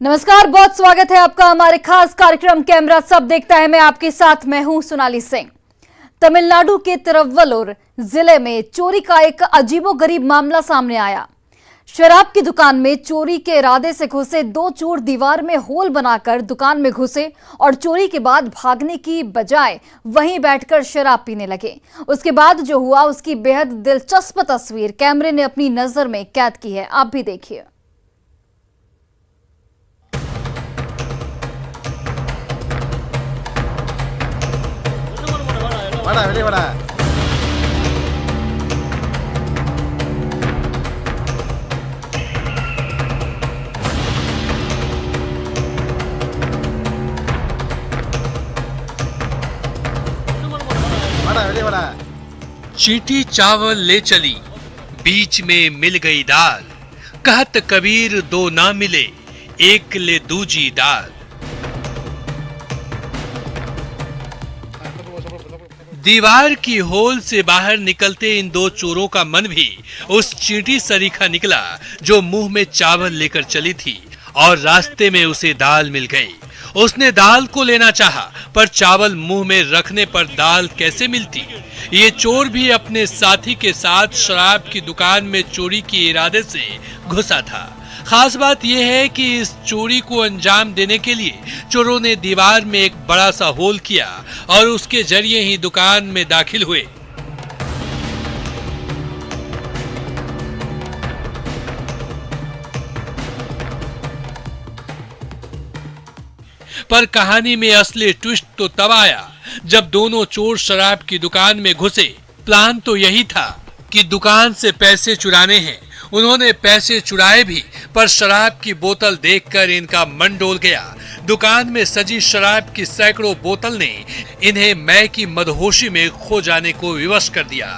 नमस्कार, बहुत स्वागत है आपका हमारे खास कार्यक्रम कैमरा सब देखता है। मैं आपके साथ हूं सोनाली सिंह। तमिलनाडु के तिरुवल्लुर जिले में चोरी का एक अजीबोगरीब मामला सामने आया। शराब की दुकान में चोरी के इरादे से घुसे दो चोर दीवार में होल बनाकर दुकान में घुसे और चोरी के बाद भागने की बजाय वहीं बैठकर शराब पीने लगे। उसके बाद जो हुआ उसकी बेहद दिलचस्प तस्वीर कैमरे ने अपनी नजर में कैद की है, आप भी देखिए। வாடா வெளியே வாடா வாடா வெளியே வாடா। चींटी चावल ले चली, बीच में मिल गई दाल। कहत कबीर दो ना मिले, एक ले दूजी दाल। दीवार की होल से बाहर निकलते इन दो चोरों का मन भी उस चींटी सरीखा निकला जो मुंह में चावल लेकर चली थी और रास्ते में उसे दाल मिल गई। उसने दाल को लेना चाहा, पर चावल मुंह में रखने पर दाल कैसे मिलती। ये चोर भी अपने साथी के साथ शराब की दुकान में चोरी के इरादे से घुसा था। खास बात यह है कि इस चोरी को अंजाम देने के लिए चोरों ने दीवार में एक बड़ा सा होल किया और उसके जरिए ही दुकान में दाखिल हुए। पर कहानी में असली ट्विस्ट तो तब आया जब दोनों चोर शराब की दुकान में घुसे। प्लान तो यही था कि दुकान से पैसे चुराने हैं। उन्होंने पैसे चुराए भी, पर शराब की बोतल देखकर इनका मन डोल गया। दुकान में सजी शराब की सैकड़ों बोतल ने इन्हें मय की मदहोशी में खो जाने को विवश कर दिया।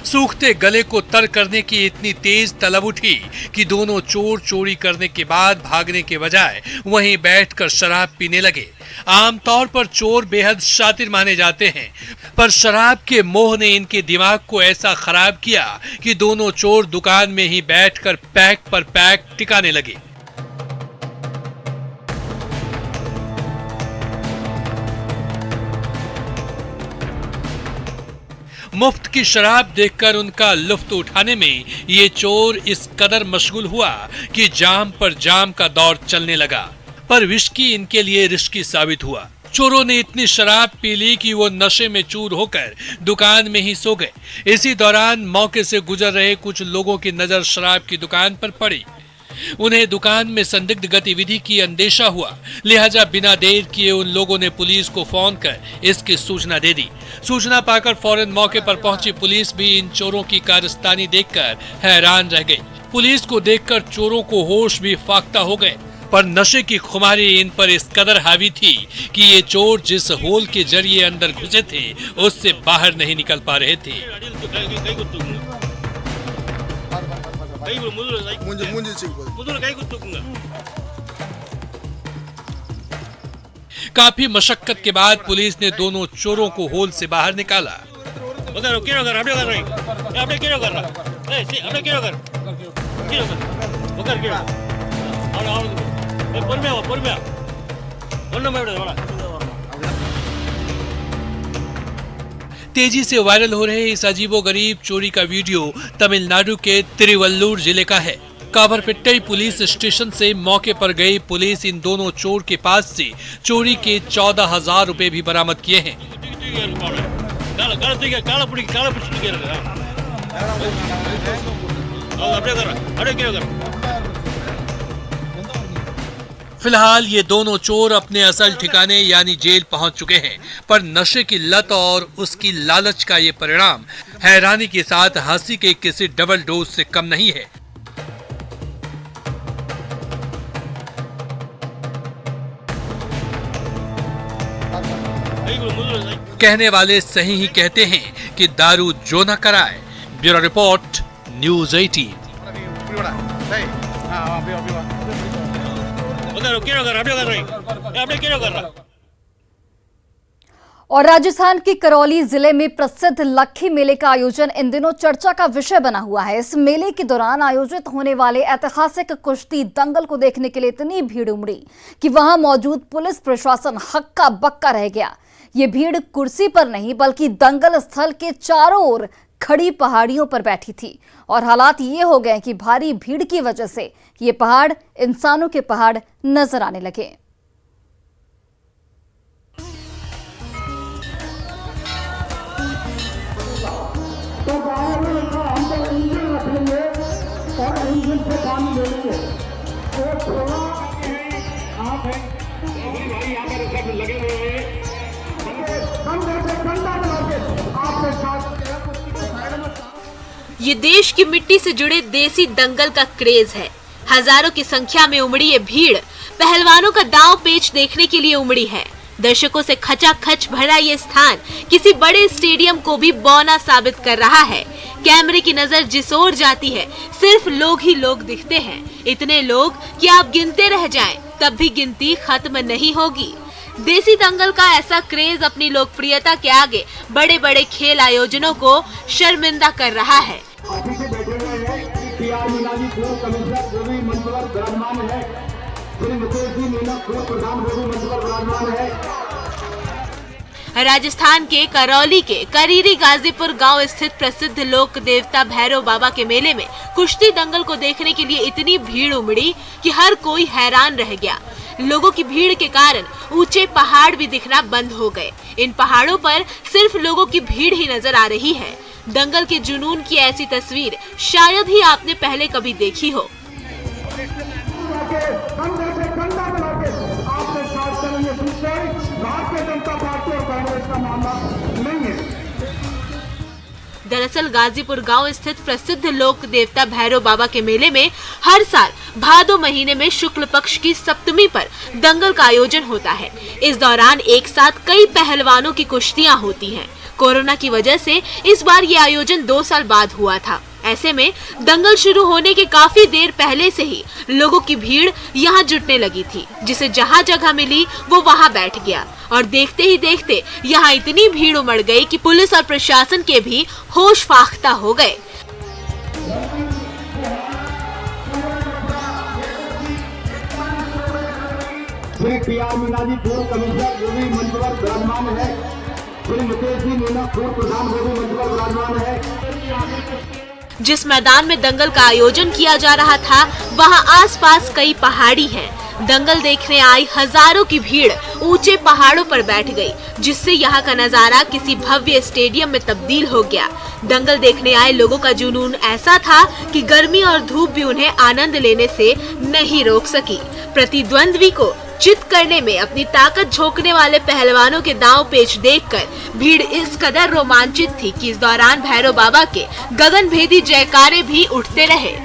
सूखते गले को तर करने की इतनी तेज तलब उठी कि दोनों चोर चोरी करने के बाद भागने के बजाय वहीं बैठकर शराब पीने लगे। आमतौर पर चोर बेहद शातिर माने जाते हैं, पर शराब के मोह ने इनके दिमाग को ऐसा खराब किया कि दोनों चोर दुकान में ही बैठकर पैक पर पैक टिकाने लगे। मुफ्त की शराब देखकर उनका लुफ्त उठाने में ये चोर इस कदर मशगूल हुआ कि जाम पर जाम का दौर चलने लगा। पर विस्की इनके लिए रिस्की साबित हुआ। चोरों ने इतनी शराब पी ली कि वो नशे में चूर होकर दुकान में ही सो गए। इसी दौरान मौके से गुजर रहे कुछ लोगों की नजर शराब की दुकान पर पड़ी। उन्हें दुकान में संदिग्ध गतिविधि की अंदेशा हुआ, लिहाजा बिना देर किए उन लोगों ने पुलिस को फोन कर इसकी सूचना दे दी। सूचना पाकर फौरन मौके पर पहुंची पुलिस भी इन चोरों की कारस्तानी देखकर हैरान रह गई। पुलिस को देखकर चोरों को होश भी फाख्ता हो गए, पर नशे की खुमारी इन पर इस कदर हावी थी कि ये चोर जिस होल के जरिए अंदर घुसे थे उससे बाहर नहीं निकल पा रहे थे। काफी मशक्कत के बाद पुलिस ने दोनों चोरों को होल से बाहर निकाला। तेजी से वायरल हो रहे इस अजीबोगरीब चोरी का वीडियो तमिलनाडु के तिरुवल्लुर जिले का है। कावरपेट्टई पुलिस स्टेशन से मौके पर गई पुलिस इन दोनों चोर के पास से चोरी के 14,000 रुपए भी बरामद किए हैं। फिलहाल ये दोनों चोर अपने असल ठिकाने यानी जेल पहुंच चुके हैं, पर नशे की लत और उसकी लालच का ये परिणाम हैरानी के साथ हंसी के किसी डबल डोज से कम नहीं है। कहने वाले सही ही कहते हैं कि दारू जो न कराए। Bureau report, news 18। और राजस्थान के करौली जिले में प्रसिद्ध लक्खी मेले का आयोजन इन दिनों चर्चा का विषय बना हुआ है। इस मेले के दौरान आयोजित होने वाले ऐतिहासिक कुश्ती दंगल को देखने के लिए इतनी भीड़ उमड़ी कि वहां मौजूद पुलिस प्रशासन हक्का बक्का रह गया। ये भीड़ कुर्सी पर नहीं बल्कि दंगल स्थल के चारों ओर खड़ी पहाड़ियों पर बैठी थी और हालात ये हो गए कि भारी भीड़ की वजह से ये पहाड़ इंसानों के पहाड़ नजर आने लगे। तो गाँव में हम तो इंजन रख लेंगे और इंजन से पानी ले लेंगे। तो थोड़ा आप हैं भाई यहाँ पर सब लगे हुए हैं। आपके साथ ये देश की मिट्टी से जुड़े देसी दंगल का क्रेज है। हजारों की संख्या में उमड़ी ये भीड़ पहलवानों का दांव पेच देखने के लिए उमड़ी है। दर्शकों से खचाखच भरा ये स्थान किसी बड़े स्टेडियम को भी बौना साबित कर रहा है। कैमरे की नजर जिस ओर जाती है सिर्फ लोग ही लोग दिखते हैं। इतने लोग कि आप गिनते रह जाएं, तब भी गिनती खत्म नहीं होगी। देसी दंगल का ऐसा क्रेज अपनी लोकप्रियता के आगे बड़े बड़े खेल आयोजनों को शर्मिंदा कर रहा है। राजस्थान के करौली के करीरी गाजीपुर गांव स्थित प्रसिद्ध लोक देवता भैरव बाबा के मेले में कुश्ती दंगल को देखने के लिए इतनी भीड़ उमड़ी कि हर कोई हैरान रह गया। लोगों की भीड़ के कारण ऊंचे पहाड़ भी दिखना बंद हो गए। इन पहाड़ों पर सिर्फ लोगों की भीड़ ही नजर आ रही है। दंगल के जुनून की ऐसी तस्वीर शायद ही आपने पहले कभी देखी हो। दरअसल गाजीपुर गांव स्थित प्रसिद्ध लोक देवता भैरव बाबा के मेले में हर साल भादो महीने में शुक्ल पक्ष की सप्तमी पर दंगल का आयोजन होता है। इस दौरान एक साथ कई पहलवानों की कुश्तियां होती हैं। कोरोना की वजह से इस बार ये आयोजन 2 साल बाद हुआ था। ऐसे में दंगल शुरू होने के काफी देर पहले से ही लोगों की भीड़ यहाँ जुटने लगी थी। जिसे जहाँ जगह मिली वो वहाँ बैठ गया और देखते ही देखते यहाँ इतनी भीड़ उमड़ गई कि पुलिस और प्रशासन के भी होश फाख्ता हो गए। श्री पीआर मीना जी पूर्व कमिश्नर जो भी मंच पर विराजमान है, श्री मुकेश जी मीना पूर्व प्रधान जो भी मंच पर विराजमान है। जिस मैदान में दंगल का आयोजन किया जा रहा था वहां आसपास कई पहाड़ी हैं। दंगल देखने आई हजारों की भीड़ ऊंचे पहाड़ों पर बैठ गई, जिससे यहाँ का नजारा किसी भव्य स्टेडियम में तब्दील हो गया। दंगल देखने आए लोगों का जुनून ऐसा था कि गर्मी और धूप भी उन्हें आनंद लेने से नहीं रोक सकी। प्रतिद्वंद्वी को चित करने में अपनी ताकत झोंकने वाले पहलवानों के दांव पेच देखकर भीड़ इस कदर रोमांचित थी कि इस दौरान भैरव बाबा के गगनभेदी जयकारे भी उठते रहे।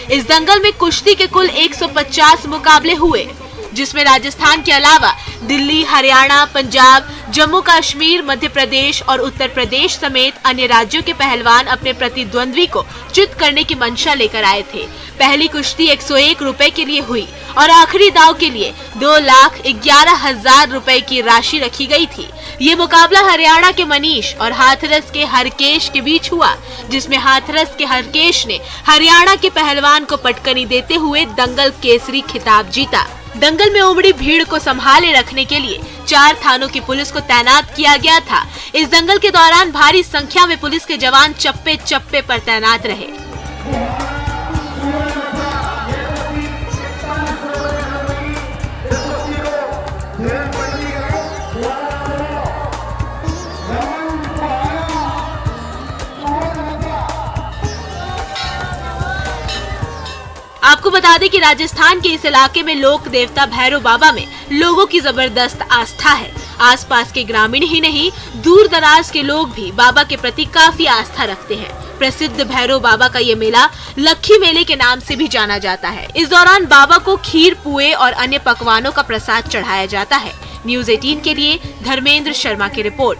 इस दंगल में कुश्ती के कुल 150 मुकाबले हुए, जिसमें राजस्थान के अलावा दिल्ली, हरियाणा, पंजाब, जम्मू कश्मीर, मध्य प्रदेश और उत्तर प्रदेश समेत अन्य राज्यों के पहलवान अपने प्रतिद्वंद्वी को चित करने की मंशा लेकर आए थे। पहली कुश्ती 101 रुपए के लिए हुई और आखिरी दाव के लिए 2,11,000 रुपए की राशि रखी गई थी। ये मुकाबला हरियाणा के मनीष और हाथरस के हरकेश के बीच हुआ, जिसमें हाथरस के हरकेश ने हरियाणा के पहलवान को पटकनी देते हुए दंगल केसरी खिताब जीता। दंगल में उमड़ी भीड़ को संभाले रखने के लिए 4 थानों की पुलिस को तैनात किया गया था। इस दंगल के दौरान भारी संख्या में पुलिस के जवान चप्पे चप्पे पर तैनात रहे। आपको बता दें कि राजस्थान के इस इलाके में लोक देवता भैरव बाबा में लोगों की जबरदस्त आस्था है। आसपास के ग्रामीण ही नहीं, दूर दराज के लोग भी बाबा के प्रति काफी आस्था रखते हैं। प्रसिद्ध भैरव बाबा का ये मेला लक्खी मेले के नाम से भी जाना जाता है। इस दौरान बाबा को खीर, पुए और अन्य पकवानों का प्रसाद चढ़ाया जाता है। न्यूज़ 18 के लिए धर्मेंद्र शर्मा की रिपोर्ट।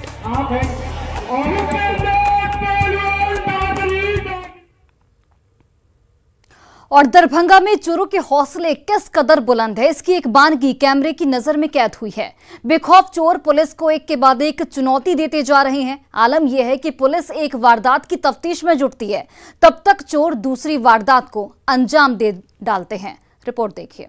और दरभंगा में चोरों के हौसले किस कदर बुलंद है, इसकी एक बानगी कैमरे की नजर में कैद हुई है। बेखौफ चोर पुलिस को एक के बाद एक चुनौती देते जा रहे हैं। आलम यह है कि पुलिस एक वारदात की तफ्तीश में जुटती है, तब तक चोर दूसरी वारदात को अंजाम दे डालते हैं। रिपोर्ट देखिए।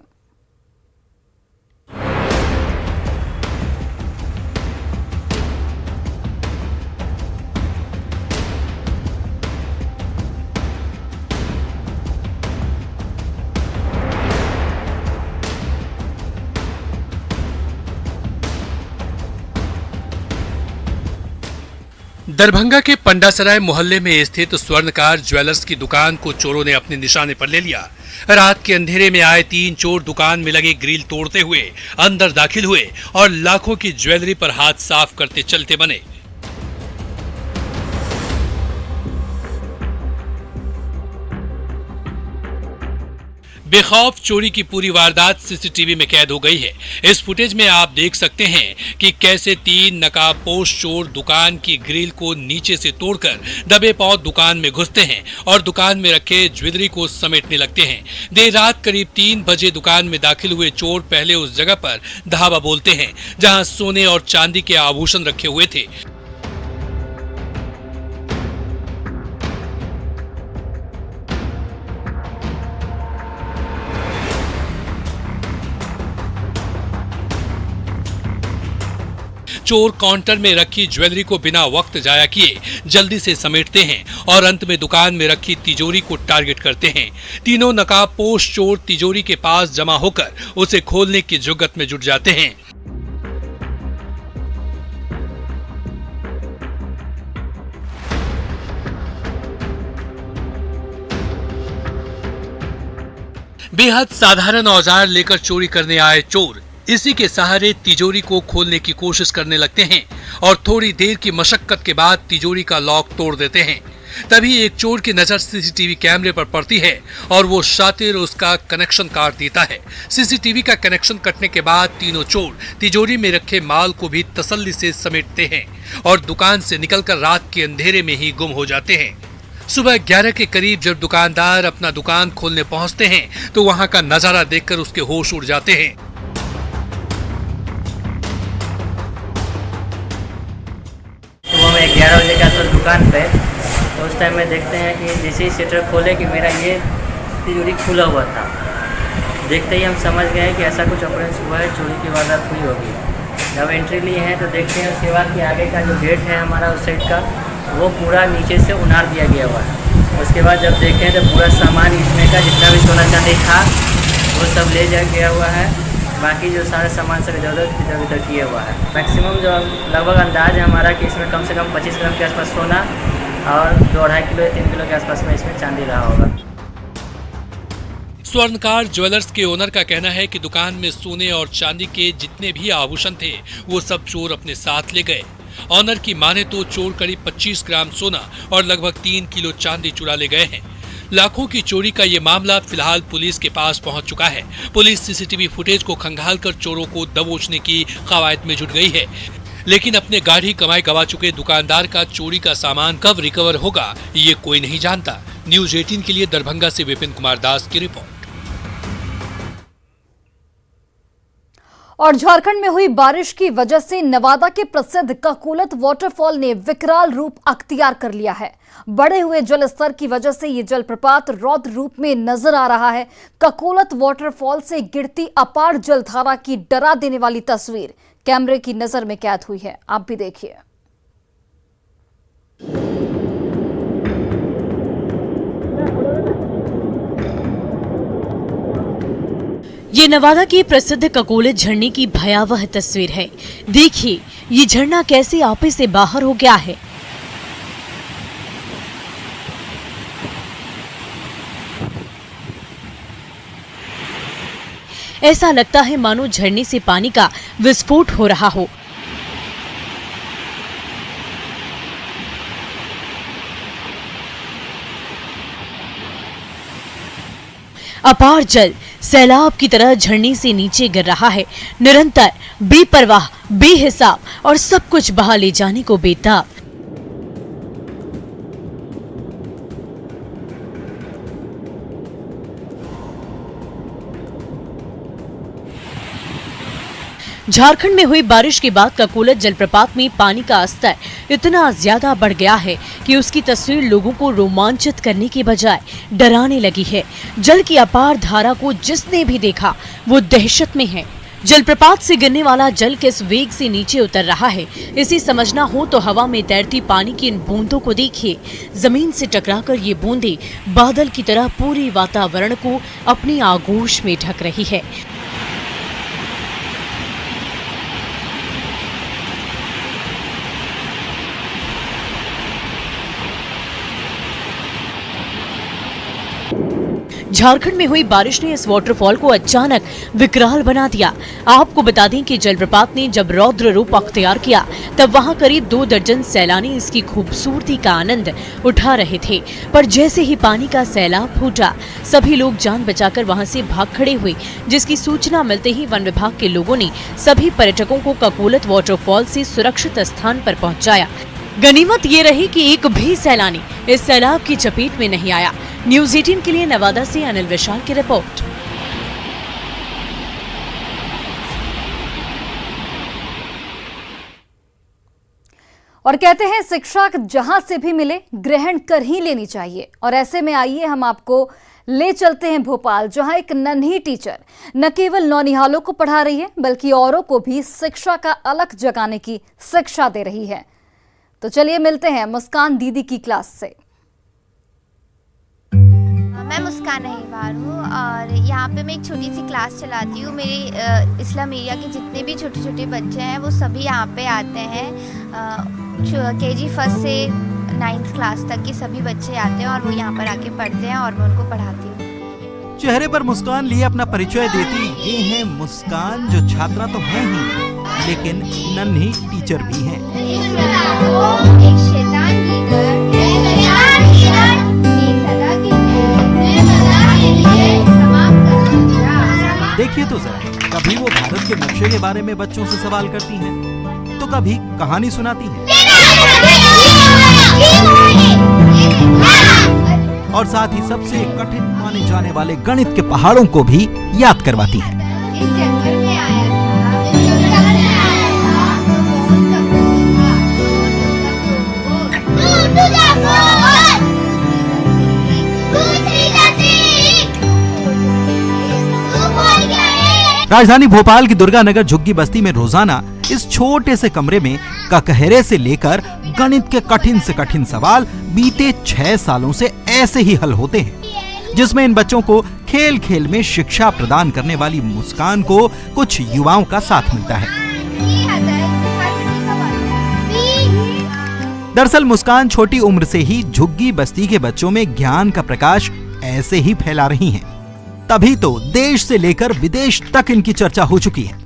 दरभंगा के पंडासराय मोहल्ले में स्थित स्वर्णकार ज्वेलर्स की दुकान को चोरों ने अपने निशाने पर ले लिया। रात के अंधेरे में आए 3 चोर दुकान में लगे ग्रिल तोड़ते हुए अंदर दाखिल हुए और लाखों की ज्वेलरी पर हाथ साफ करते चलते बने। बेखौफ चोरी की पूरी वारदात सीसीटीवी में कैद हो गई है। इस फुटेज में आप देख सकते हैं कि कैसे 3 नकाबपोश चोर दुकान की ग्रिल को नीचे से तोड़कर दबे पांव दुकान में घुसते हैं और दुकान में रखे ज्वेलरी को समेटने लगते हैं। देर रात करीब 3 बजे दुकान में दाखिल हुए चोर पहले उस जगह पर धावा बोलते हैं जहां सोने और चांदी के आभूषण रखे हुए थे। चोर काउंटर में रखी ज्वेलरी को बिना वक्त जाया किए जल्दी से समेटते हैं और अंत में दुकान में रखी तिजोरी को टारगेट करते हैं। तीनों नकाबपोश चोर तिजोरी के पास जमा होकर उसे खोलने की जुगत में जुट जाते हैं। बेहद साधारण औजार लेकर चोरी करने आए चोर इसी के सहारे तिजोरी को खोलने की कोशिश करने लगते हैं और थोड़ी देर की मशक्कत के बाद तिजोरी का लॉक तोड़ देते हैं। तभी एक चोर की नजर सीसीटीवी कैमरे पर पड़ती है और वो शातिर उसका कनेक्शन काट देता है। सीसीटीवी का कनेक्शन कटने के बाद तीनों चोर तिजोरी में रखे माल को भी तसल्ली से समेटते हैं और दुकान से निकलकर रात के अंधेरे में ही गुम हो जाते हैं। सुबह 11 के करीब जब दुकानदार अपना दुकान खोलने पहुंचते हैं तो वहां का नजारा देखकर उसके होश उड़ जाते हैं। सुबह में 11 बजे के आसपास दुकान पे तो उस टाइम में देखते हैं कि जैसे ही शटर खोले कि मेरा ये तिजोरी खुला हुआ था। देखते ही हम समझ गए कि ऐसा कुछ ऑपरेशन हुआ है, चोरी की वारदात हुई होगी। जब एंट्री लिए हैं तो देखते हैं उसके बाद कि आगे का जो गेट है हमारा उस साइड का वो पूरा नीचे से उनार दिया गया हुआ है। उसके बाद जब देखें तो पूरा सामान इसमें का जितना भी सोना चांदी था वो सब ले जा गया हुआ है। बाकी जो सारा सामान सब इधर उधर किया हुआ है। मैक्सिमम जो लगभग अंदाज है हमारा कि इसमें कम से कम 25 ग्राम के आसपास सोना और 2-2.5 किलो या 3 किलो के आसपास में इसमें चांदी रहा होगा। स्वर्णकार ज्वेलर्स के ओनर का कहना है कि दुकान में सोने और चांदी के जितने भी आभूषण थे वो सब चोर अपने साथ ले गए। ऑनर की माने तो चोर करीब 25 ग्राम सोना और लगभग 3 किलो चांदी चुरा ले गए हैं। लाखों की चोरी का ये मामला फिलहाल पुलिस के पास पहुंच चुका है। पुलिस सीसीटीवी फुटेज को खंगालकर चोरों को दबोचने की कवायद में जुट गई है, लेकिन अपने गाढ़ी कमाई गवा चुके दुकानदार का चोरी का सामान कब रिकवर होगा ये कोई नहीं जानता। न्यूज 18 के लिए दरभंगा से विपिन कुमार दास की रिपोर्ट। और झारखंड में हुई बारिश की वजह से नवादा के प्रसिद्ध ककोलत वाटरफॉल ने विकराल रूप अख्तियार कर लिया है। बढ़े हुए जल स्तर की वजह से ये जलप्रपात रौद्र रूप में नजर आ रहा है। ककोलत वाटरफॉल से गिरती अपार जलधारा की डरा देने वाली तस्वीर कैमरे की नजर में कैद हुई है। आप भी देखिए। ये नवादा की प्रसिद्ध ककोलत झरने की भयावह तस्वीर है। देखिए ये झरना कैसे आपे से बाहर हो गया है। ऐसा लगता है मानो झरने से पानी का विस्फोट हो रहा हो। अपार जल सैलाब की तरह झरने से नीचे गिर रहा है, निरंतर, बेपरवाह, बेहिसाब और सब कुछ बहा ले जाने को बेताब। झारखंड में हुई बारिश के बाद ककोलत जलप्रपात में पानी का स्तर इतना ज्यादा बढ़ गया है कि उसकी तस्वीर लोगों को रोमांचित करने के बजाय डराने लगी है। जल की अपार धारा को जिसने भी देखा वो दहशत में है। जलप्रपात से गिरने वाला जल किस वेग से नीचे उतर रहा है, इसे समझना हो तो हवा में तैरती पानी की इन बूंदों को देखिए। जमीन से टकराकर ये बूंदें बादल की तरह पूरे वातावरण को अपनी आगोश में ढक रही है। झारखंड में हुई बारिश ने इस वाटरफॉल को अचानक विकराल बना दिया। आपको बता दें कि जलप्रपात ने जब रौद्र रूप अख्तियार किया तब वहां करीब 2 दर्जन सैलानी इसकी खूबसूरती का आनंद उठा रहे थे, पर जैसे ही पानी का सैलाब फूटा सभी लोग जान बचाकर वहां से भाग खड़े हुए, जिसकी सूचना मिलते ही वन विभाग के लोगों ने सभी पर्यटकों को ककोलत वाटरफॉल से सुरक्षित स्थान पर पहुंचाया। गनीमत ये रही कि एक भी सैलानी इस सैलाब की चपेट में नहीं आया। न्यूज़ 18 के लिए नवादा से अनिल विशाल की रिपोर्ट। और कहते हैं शिक्षा जहां से भी मिले ग्रहण कर ही लेनी चाहिए। और ऐसे में आइए हम आपको ले चलते हैं भोपाल, जहां एक नन्ही टीचर न केवल नौनिहालों को पढ़ा रही है बल्कि औरों को भी शिक्षा का अलख जगाने की शिक्षा दे रही है। तो चलिए मिलते हैं मुस्कान दीदी की क्लास से। मैं मुस्कान अहिरवार हूँ और यहाँ पे मैं एक छोटी सी क्लास चलाती हूँ। मेरे इस्लाम एरिया के जितने भी छोटे छोटे बच्चे हैं वो सभी यहाँ पे आते हैं। KG 1 से 9th क्लास तक के सभी बच्चे आते हैं और वो यहाँ पर आके पढ़ते हैं और मैं उनको पढ़ाती हूँ। चेहरे पर मुस्कान लिए अपना परिचय देती ये है मुस्कान, जो छात्रा तो है ही लेकिन नन्ही टीचर भी हैं। एक शैतान की देखिए तो जरा, कभी वो भारत के नक्शे के बारे में बच्चों से सवाल करती हैं, तो कभी कहानी सुनाती हैं और साथ ही सबसे कठिन माने जाने वाले गणित के पहाड़ों को भी याद करवाती हैं। इस जंगल में आया राजधानी भोपाल की दुर्गानगर झुग्गी बस्ती में रोजाना इस छोटे से कमरे में ककहरे से लेकर गणित के कठिन से कठिन सवाल बीते 6 सालों से ऐसे ही हल होते हैं, जिसमें इन बच्चों को खेल खेल में शिक्षा प्रदान करने वाली मुस्कान को कुछ युवाओं का साथ मिलता है। दरअसल मुस्कान छोटी उम्र से ही झुग्गी बस्ती के बच्चों में ज्ञान का प्रकाश ऐसे ही फैला रही हैं। तभी तो देश से लेकर विदेश तक इनकी चर्चा हो चुकी है।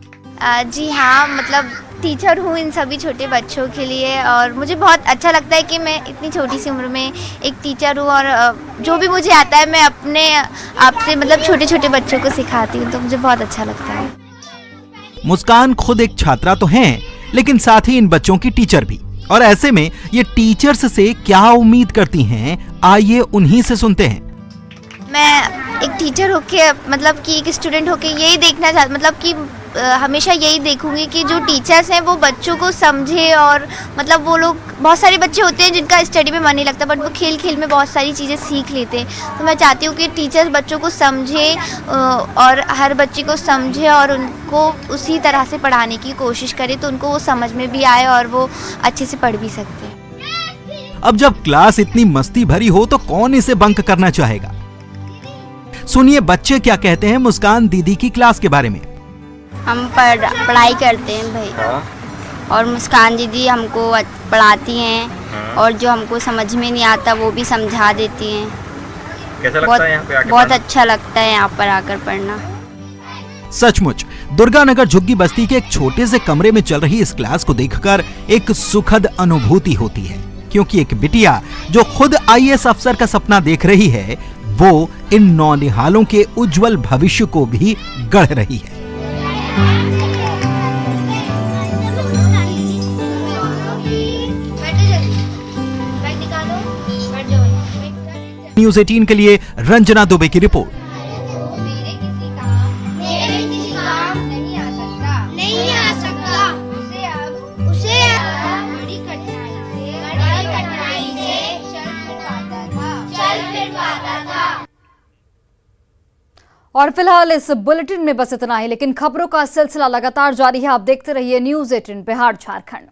जी हाँ, मतलब टीचर हूँ इन सभी छोटे बच्चों के लिए और मुझे बहुत अच्छा लगता है कि मैं इतनी छोटी सी उम्र में एक टीचर हूँ और जो भी मुझे आता है मैं अपने आप से मतलब छोटे छोटे बच्चों को सिखाती हूँ, तो मुझे बहुत अच्छा लगता है। मुस्कान खुद एक छात्रा तो हैं, लेकिन साथ ही इन बच्चों की टीचर भी। और ऐसे में ये टीचर्स से क्या उम्मीद करती हैं, आइए उन्हीं से सुनते हैं। मैं एक टीचर होके मतलब कि एक स्टूडेंट होके यही देखना चाहती, मतलब कि हमेशा यही देखूंगी कि जो टीचर्स हैं वो बच्चों को समझे और मतलब वो लोग, बहुत सारे बच्चे होते हैं जिनका स्टडी में मन नहीं लगता बट वो खेल खेल में बहुत सारी चीज़ें सीख लेते हैं। तो मैं चाहती हूँ कि टीचर्स बच्चों को समझे और हर बच्चे को समझे और उनको उसी तरह से पढ़ाने की कोशिश करे तो उनको वो समझ में भी आए और वो अच्छे से पढ़ भी सकते हैं। अब जब क्लास इतनी मस्ती भरी हो तो कौन इसे बंक करना चाहेगा। सुनिए बच्चे क्या कहते हैं मुस्कान दीदी की क्लास के बारे में। हम पढ़ाई करते हैं भाई और मुस्कान दीदी हमको पढ़ाती हैं और जो हमको समझ में नहीं आता वो भी समझा देती हैं। कैसा लगता है यहाँ पे आके बहुत अच्छा लगता है यहाँ पर आकर पढ़ना। सचमुच दुर्गानगर झुग्गी बस्ती के एक छोटे से कमरे में चल रही इस क्लास को देखकर एक सुखद अनुभूति होती है, क्योंकि एक बिटिया जो खुद IAS अफसर का सपना देख रही है वो इन नौनिहालों के उज्जवल भविष्य को भी गढ़ रही है। न्यूज़ 18 के लिए रंजना दुबे की रिपोर्ट। मेरे किसी काम नहीं आ सकता। और फिलहाल इस बुलेटिन में बस इतना ही, लेकिन खबरों का सिलसिला लगातार जारी है। आप देखते रहिए न्यूज़ 18 बिहार झारखंड।